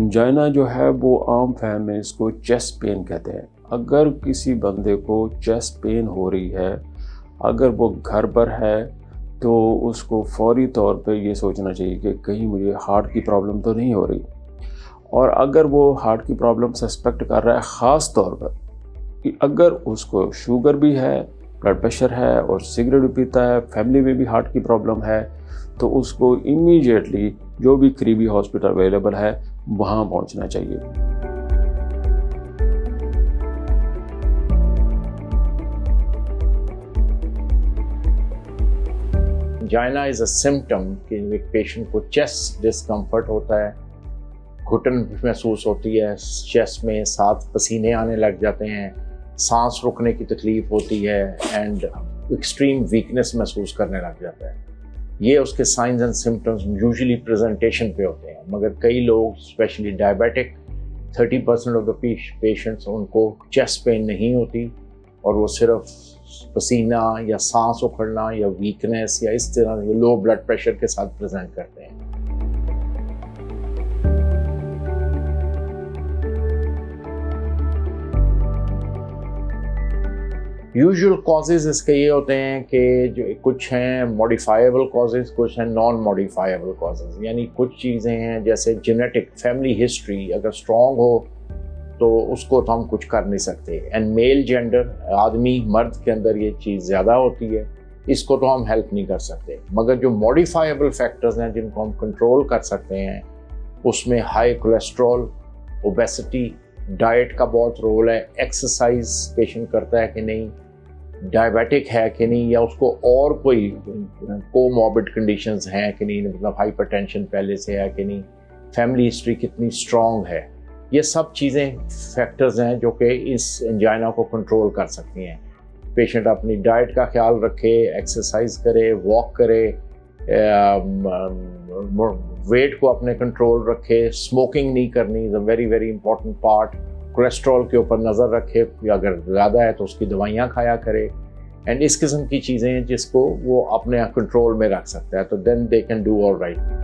Angina जो है वो आम फहम में इसको चेस्ट पेन कहते हैं। अगर किसी बंदे को चेस्ट पेन हो रही है, अगर वो घर पर है, तो उसको फौरी तौर पे ये सोचना चाहिए कि कहीं मुझे हार्ट की प्रॉब्लम तो नहीं हो रही। और अगर वो हार्ट की प्रॉब्लम सस्पेक्ट कर रहा है, ख़ास तौर पर कि अगर उसको शुगर भी है, ब्लड प्रेशर है और सिगरेट भी पीता है, फैमिली में भी हार्ट की प्रॉब्लम है, तो उसको इमीडिएटली जो भी करीबी हॉस्पिटल अवेलेबल है वहाँ पहुँचना चाहिए। एंजाइना इज़ अ सिम्टम कि एक पेशेंट को चेस्ट डिस्कम्फर्ट होता है, घुटन महसूस होती है चेस्ट में, साथ पसीने आने लग जाते हैं, सांस रुकने की तकलीफ होती है एंड एक्सट्रीम वीकनेस महसूस करने लग जाता है। ये उसके science and symptoms usually presentation पे होते हैं, मगर कई लोग specially diabetic 30% of the patients उनको चेस्ट पेन नहीं होती और वो सिर्फ पसीना या सांस उखड़ना या वीकनेस या इस तरह लो ब्लड प्रेशर के साथ प्रेजेंट करते हैं। यूजुअल कॉजेज़ इसके ये होते हैं कि जो कुछ हैं मॉडिफाइबल कॉजेज़, कुछ हैं नॉन मॉडिफाइबल कॉजेज़। यानी कुछ चीज़ें हैं जैसे जेनेटिक फैमिली हिस्ट्री अगर स्ट्रॉन्ग हो तो उसको तो हम कुछ कर नहीं सकते। एंड मेल जेंडर, आदमी मर्द के अंदर ये चीज़ ज़्यादा होती है, इसको तो हम हेल्प नहीं कर सकते। मगर जो मॉडिफाइबल फैक्टर्स हैं जिनको हम कंट्रोल कर सकते हैं, उसमें हाई कोलेस्ट्रॉल, ओबेसिटी, डाइट का बहुत रोल है, एक्सरसाइज पेशेंट करता है कि नहीं, डायबिटिक है कि नहीं, या उसको और कोई कोमॉर्बिड कंडीशंस हैं कि नहीं, मतलब हाइपरटेंशन पहले से है कि नहीं, फैमिली हिस्ट्री कितनी स्ट्रॉन्ग है। ये सब चीज़ें फैक्टर्स हैं जो कि इस एंजाइना को कंट्रोल कर सकती हैं। पेशेंट अपनी डाइट का ख्याल रखे, एक्सरसाइज करे, वॉक करे, वेट को अपने कंट्रोल रखे, स्मोकिंग नहीं करनी is a very very important part. Cholesterol के ऊपर नज़र रखे, अगर ज़्यादा है तो उसकी दवाइयाँ खाया करे। एंड इस किस्म की चीज़ें हैं जिसको वो अपने कंट्रोल में रख सकता है, तो then they can do all right.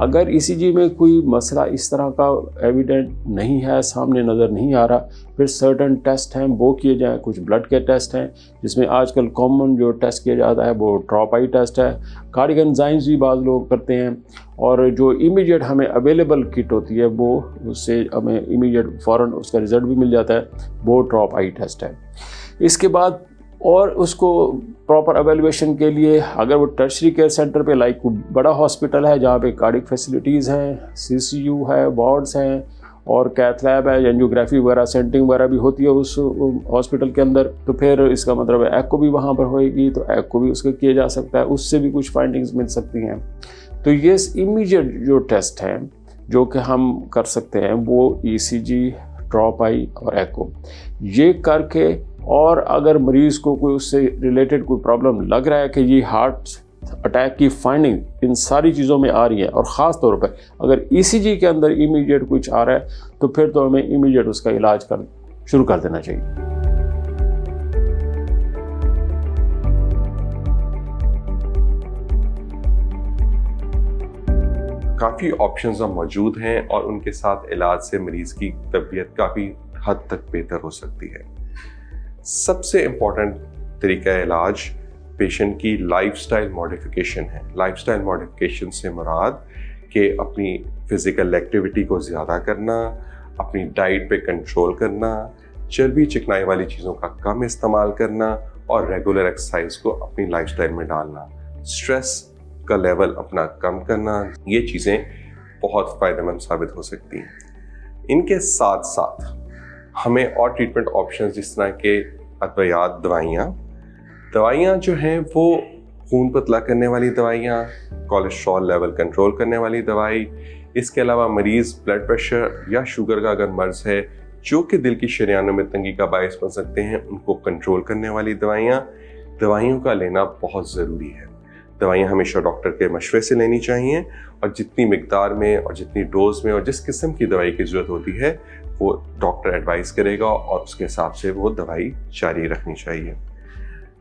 अगर ईसीजी में कोई मसला इस तरह का एविडेंट नहीं है, सामने नज़र नहीं आ रहा, फिर सर्टन टेस्ट हैं वो किए जाएँ। कुछ ब्लड के टेस्ट हैं जिसमें आजकल कॉमन जो टेस्ट किया जाता है वो ड्रॉप आई टेस्ट है। कार्डियक एंजाइम्स भी बाज़ लोग करते हैं, और जो इमीडिएट हमें अवेलेबल किट होती है वो उससे हमें इमीडिएट फ़ौरन उसका रिज़ल्ट भी मिल जाता है, वो ड्रॉप आई टेस्ट है। इसके बाद और उसको प्रॉपर एवेल्युएशन के लिए अगर वो टर्शरी केयर सेंटर पे लाइक बड़ा हॉस्पिटल है जहाँ पे कार्डियक फैसिलिटीज़ हैं, सीसीयू है, वार्ड्स हैं और कैथ लैब है, एंजियोग्राफी वगैरह सेंटिंग वगैरह भी होती है उस हॉस्पिटल के अंदर, तो फिर इसका मतलब है एको भी वहाँ पर होएगी, तो एको भी उसका किया जा सकता है, उससे भी कुछ फाइंडिंग्स मिल सकती हैं। तो ये इमीडिएट जो टेस्ट हैं जो कि हम कर सकते हैं वो ईसीजी, ड्रॉप आई और एको ये करके, और अगर मरीज़ को कोई उससे रिलेटेड कोई प्रॉब्लम लग रहा है कि ये हार्ट अटैक की फाइंडिंग इन सारी चीज़ों में आ रही है, और ख़ास तौर पर अगर ईसीजी के अंदर इमीडिएट कुछ आ रहा है, तो फिर तो हमें इमीडिएट उसका इलाज शुरू कर देना चाहिए। काफ़ी ऑप्शंस अब मौजूद हैं और उनके साथ इलाज से मरीज़ की तबीयत काफ़ी हद तक बेहतर हो सकती है। सबसे इम्पॉर्टेंट तरीका इलाज पेशेंट की लाइफस्टाइल मॉडिफिकेशन है। लाइफस्टाइल मॉडिफिकेशन से मुराद कि अपनी फ़िज़िकल एक्टिविटी को ज़्यादा करना, अपनी डाइट पे कंट्रोल करना, चर्बी चिकनाई वाली चीज़ों का कम इस्तेमाल करना और रेगुलर एक्सरसाइज को अपनी लाइफस्टाइल में डालना, स्ट्रेस का लेवल अपना कम करना, ये चीज़ें बहुत फ़ायदेमंद साबित हो सकती हैं। इनके साथ साथ हमें और ट्रीटमेंट ऑप्शंस जिस तरह के अद्वियात दवाइयाँ जो हैं वो खून पतला करने वाली दवाइयाँ, कोलेस्ट्रॉल लेवल कंट्रोल करने वाली दवाई, इसके अलावा मरीज़ ब्लड प्रेशर या शुगर का अगर मर्ज़ है जो कि दिल की शरियानों में तंगी का बायस बन सकते हैं, उनको कंट्रोल करने वाली दवाइयों का लेना बहुत ज़रूरी है। दवाइयाँ हमेशा डॉक्टर के मशवरे से लेनी चाहिए, और जितनी मिकदार में और जितनी डोज में और जिस किस्म की दवाई की ज़रूरत होती है वो डॉक्टर एडवाइस करेगा और उसके हिसाब से वो दवाई जारी रखनी चाहिए।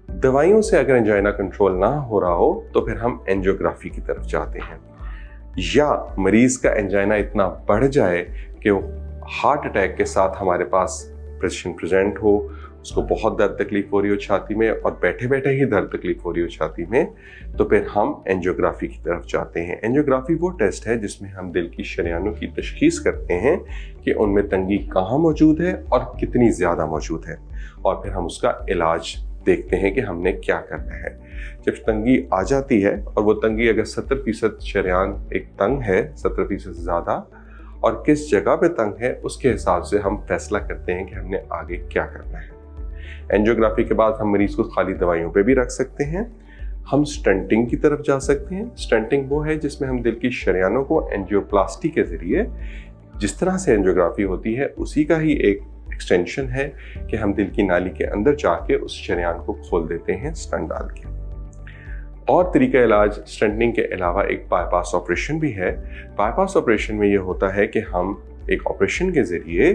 दवाइयों से अगर एंजाइना कंट्रोल ना हो रहा हो तो फिर हम एंजियोग्राफी की तरफ जाते हैं, या मरीज का एंजाइना इतना बढ़ जाए कि वो हार्ट अटैक के साथ हमारे पास पेशेंट प्रेजेंट हो, उसको बहुत दर्द तकलीफ हो रही हो छाती में और बैठे बैठे ही दर्द तकलीफ हो रही हो छाती में, तो फिर हम एंजियोग्राफी की तरफ जाते हैं। एंजियोग्राफी वो टेस्ट है जिसमें हम दिल की शरीयानों की तशखीस करते हैं कि उनमें तंगी कहाँ मौजूद है और कितनी ज़्यादा मौजूद है, और फिर हम उसका इलाज देखते हैं कि हमने क्या करना है। जब तंगी आ जाती है और वो तंगी अगर 70% शरीयान एक तंग है, 70% से ज़्यादा, और किस जगह पे तंग है, उसके हिसाब से हम फैसला करते हैं कि हमने आगे क्या करना है। एंजियोग्राफी के बाद हम मरीज को खाली दवाइयों पे भी रख सकते हैं। हम स्टंटिंग की तरफ जा सकते हैं। स्टंटिंग वो है जिसमें हम दिल की शरीयानों को एंजियोप्लास्टी के ज़रिए, जिस तरह से एंजियोग्राफी होती है उसी का ही एक एक्सटेंशन है कि हम दिल की नाली के अंदर जाके उस शरीयान को खोल देते हैं स्टंट डाल के। और तरीका इलाज स्टंटिंग के अलावा एक बाईपास ऑपरेशन भी है। बाईपास ऑपरेशन में ये होता है कि हम एक ऑपरेशन के ज़रिए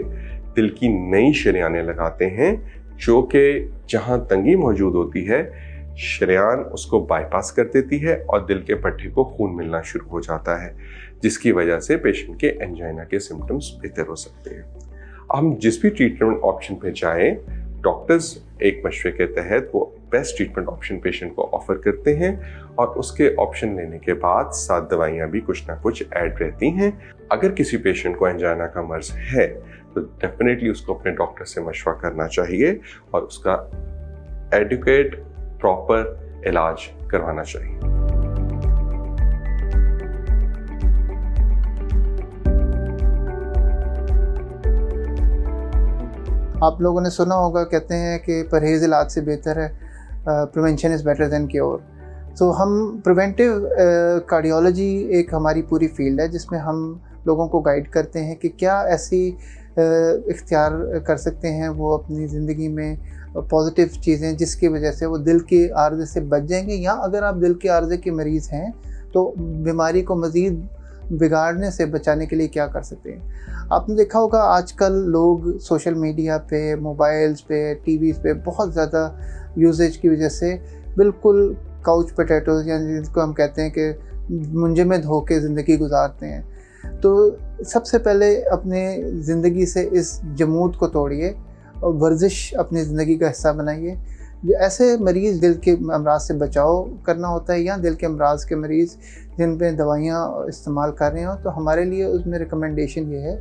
दिल की नई शरीयानें लगाते हैं, जो कि जहाँ तंगी मौजूद होती है शरीयान उसको बाईपास कर देती है और दिल के पट्टे को खून मिलना शुरू हो जाता है, जिसकी वजह से पेशेंट के एंजाइना के सिम्टम्स बेहतर हो सकते हैं। हम जिस भी ट्रीटमेंट ऑप्शन पे जाएं, डॉक्टर्स एक मशवरे के तहत वो बेस्ट ट्रीटमेंट ऑप्शन पेशेंट को ऑफर करते हैं, और उसके ऑप्शन लेने के बाद 7 दवाइयाँ भी कुछ ना कुछ ऐड रहती हैं। अगर किसी पेशेंट को एंजाइना का मर्ज है तो डेफिनेटली उसको अपने डॉक्टर से मशवरा करना चाहिए और उसका एडुकेट प्रॉपर इलाज करवाना चाहिए। आप लोगों ने सुना होगा, कहते हैं कि परहेज़ इलाज से बेहतर है, prevention is better than cure. तो हम प्रिवेंटिव कार्डियोलॉजी एक हमारी पूरी फील्ड है जिसमें हम लोगों को गाइड करते हैं कि क्या ऐसी इख्तियार कर सकते हैं वो अपनी ज़िंदगी में पॉजिटिव चीज़ें जिसकी वजह से वो दिल की आर्ज़े से बच जाएंगे, या अगर आप दिल की आर्ज़े के मरीज़ हैं तो बीमारी को मज़ीद बिगाड़ने से बचाने के लिए क्या कर सकते हैं। आपने देखा होगा आजकल लोग सोशल मीडिया पे, मोबाइल्स पे, टीवीज़ पे बहुत ज़्यादा यूजेज की वजह से बिल्कुल काउच पोटैटोज़, यानी जिसको हम कहते हैं कि मुंजे में धो के ज़िंदगी गुजारते हैं। तो सबसे पहले अपने ज़िंदगी से इस जमूद को तोड़िए और वर्जिश अपनी ज़िंदगी का हिस्सा बनाइए। जो ऐसे मरीज़ दिल के अमराज से बचाव करना होता है, या दिल के अमराज के मरीज़ जिन पे दवाइयाँ इस्तेमाल कर रहे हो, तो हमारे लिए उसमें रिकमेंडेशन ये है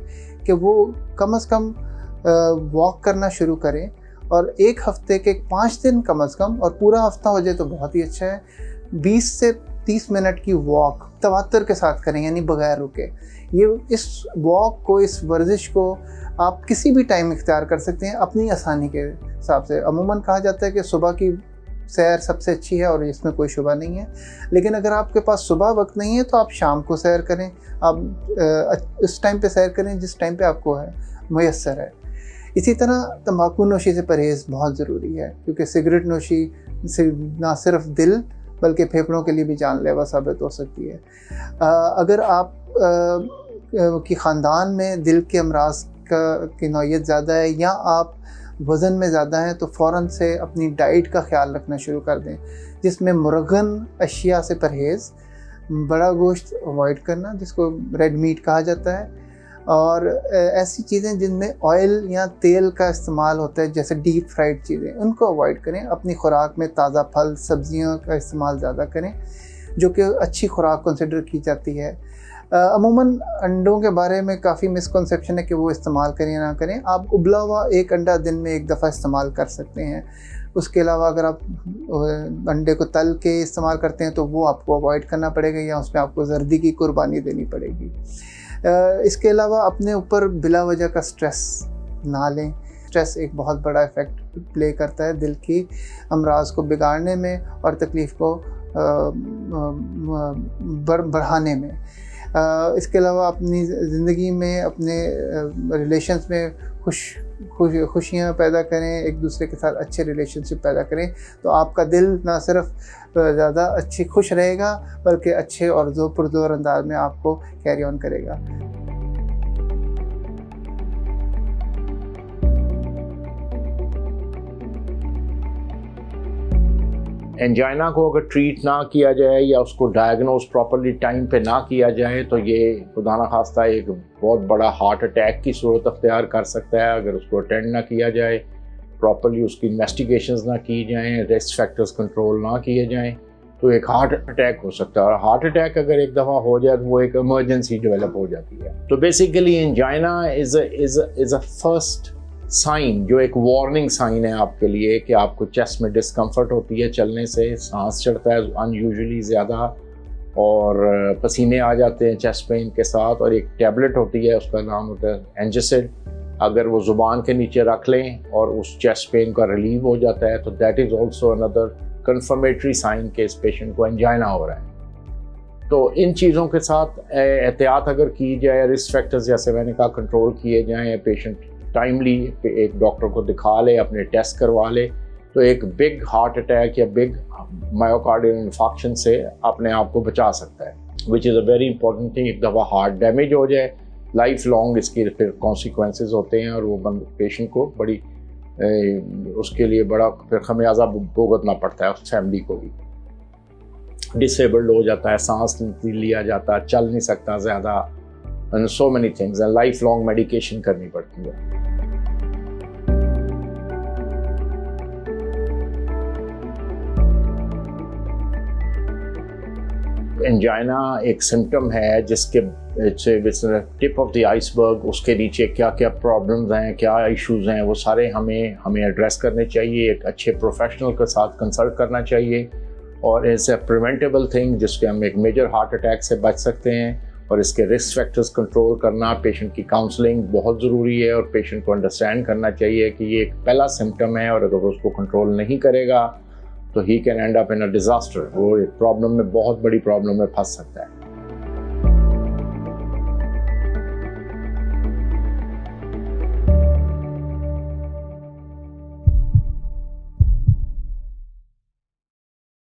कि वो कम से कम वॉक करना शुरू करें, और एक हफ़्ते के 5 दिन कम से कम, और पूरा हफ्ता हो जाए तो बहुत ही अच्छा है, 20 से 30 मिनट की वॉक तवातर के साथ करें, यानी बगैर रुके। ये इस वॉक को, इस वर्जिश को आप किसी भी टाइम इख्तियार कर सकते हैं अपनी आसानी के हिसाब से। अमूमन कहा जाता है कि सुबह की सैर सबसे अच्छी है और इसमें कोई शुबा नहीं है, लेकिन अगर आपके पास सुबह वक्त नहीं है तो आप शाम को सैर करें, आप इस टाइम पे सैर करें जिस टाइम पे आपको है मुयस्सर है। इसी तरह तंबाकू नोशी से परहेज़ बहुत ज़रूरी है, क्योंकि सिगरेट नोशी से ना सिर्फ दिल बल्कि फेफड़ों के लिए भी जानलेवा साबित हो सकती है। अगर आप की ख़ानदान में दिल के अमराज की नौइयत ज़्यादा है, या आप वज़न में ज़्यादा हैं, तो फ़ौरन से अपनी डाइट का ख्याल रखना शुरू कर दें, जिसमें मुरगन अशिया से परहेज़, बड़ा गोश्त अवॉइड करना जिसको रेड मीट कहा जाता है, और ऐसी चीज़ें जिनमें ऑयल या तेल का इस्तेमाल होता है जैसे डीप फ्राइड चीज़ें, उनको अवॉइड करें। अपनी खुराक में ताज़ा फल सब्ज़ियों का इस्तेमाल ज़्यादा करें, जो कि अच्छी खुराक कंसिडर की जाती है। अमूमन अंडों के बारे में काफ़ी मिसकंसेप्शन है कि वो इस्तेमाल करें या ना करें। आप उबला हुआ एक अंडा दिन में 1 दफ़ा इस्तेमाल कर सकते हैं। उसके अलावा अगर आप अंडे को तल के इस्तेमाल करते हैं तो वो आपको अवॉइड करना पड़ेगा, या उसमें आपको जर्दी की कुर्बानी देनी पड़ेगी। इसके अलावा अपने ऊपर बिला वजह का स्ट्रेस ना लें। स्ट्रेस एक बहुत बड़ा इफ़ेक्ट प्ले करता है दिल की अमराज को बिगाड़ने में और तकलीफ़ को बढ़ाने में। इसके अलावा अपनी ज़िंदगी में, अपने रिलेशंस में खुशियाँ पैदा करें, एक दूसरे के साथ अच्छे रिलेशनशिप पैदा करें, तो आपका दिल ना सिर्फ ज़्यादा अच्छी खुश रहेगा बल्कि अच्छे और पुरजोर अंदाज में आपको कैरी ऑन करेगा। एंजाइना को अगर ट्रीट ना किया जाए या उसको डायग्नोज प्रॉपरली टाइम पे ना किया जाए तो ये खुदा न खास्ता एक बहुत बड़ा हार्ट अटैक की सूरत अख्तियार कर सकता है। अगर उसको अटेंड ना किया जाए, प्रॉपरली उसकी इन्वेस्टिगेशंस ना की जाएँ, रिस्क फैक्टर्स कंट्रोल ना किए जाएँ, तो एक हार्ट अटैक हो सकता है। और हार्ट अटैक अगर एक दफ़ा हो जाए तो वो एक इमरजेंसी डेवलप हो जाती है। तो basically angina is a first sign, जो एक वार्निंग साइन है आपके लिए कि आपको चेस्ट में डिस्कम्फर्ट होती है, चलने से सांस चढ़ता है अनयूजुअली ज़्यादा और पसीने आ जाते हैं चेस्ट पेन के साथ। और एक टैबलेट होती है, उसका नाम होता है एंजासिड, अगर वो ज़ुबान के नीचे रख लें और उस चेस्ट पेन का रिलीव हो जाता है तो that is also another confirmatory sign के इस पेशेंट को एंजाइना हो रहा है। तो इन चीज़ों के साथ एहतियात अगर की जाए, रिस्क फैक्टर्स जैसे मैंने कहा कंट्रोल किए जाएँ, पेशेंट टाइमली एक डॉक्टर को दिखा ले, अपने टेस्ट करवा ले, तो एक बिग हार्ट अटैक या बिग मायोकार्डियल इन्फेक्शन से अपने आप को बचा सकता है, which is a very important thing. एक दफ़ा हार्ट डैमेज हो जाए, लाइफ लॉन्ग इसके फिर कॉन्सिक्वेंसेस होते हैं और वो पेशेंट को बड़ी उसके लिए बड़ा फिर खमियाजा भुगतना पड़ता है, उस फैमिली को भी डिसेबल्ड हो जाता है, सांस लिया जाता है, चल नहीं सकता ज़्यादा, and so many things, and lifelong medication करनी पड़ती है। एंजाइना एक सिम्टम है जिसके टिप ऑफ द आइसबर्ग, उसके नीचे क्या क्या प्रॉब्लम्स हैं, क्या इश्यूज हैं, वो सारे हमें एड्रेस करने चाहिए। एक अच्छे प्रोफेशनल के साथ कंसल्ट करना चाहिए और इट्स ए प्रिवेंटेबल थिंग जिसके हम एक मेजर हार्ट अटैक से बच सकते हैं। और इसके रिस्क फैक्टर्स कंट्रोल करना, पेशेंट की काउंसलिंग बहुत ज़रूरी है और पेशेंट को अंडरस्टैंड करना चाहिए कि ये एक पहला सिम्टम है और अगर वो उसको कंट्रोल नहीं करेगा तो he can and up in a disaster, वो एक प्रॉब्लम में, बहुत बड़ी प्रॉब्लम में फंस सकता है।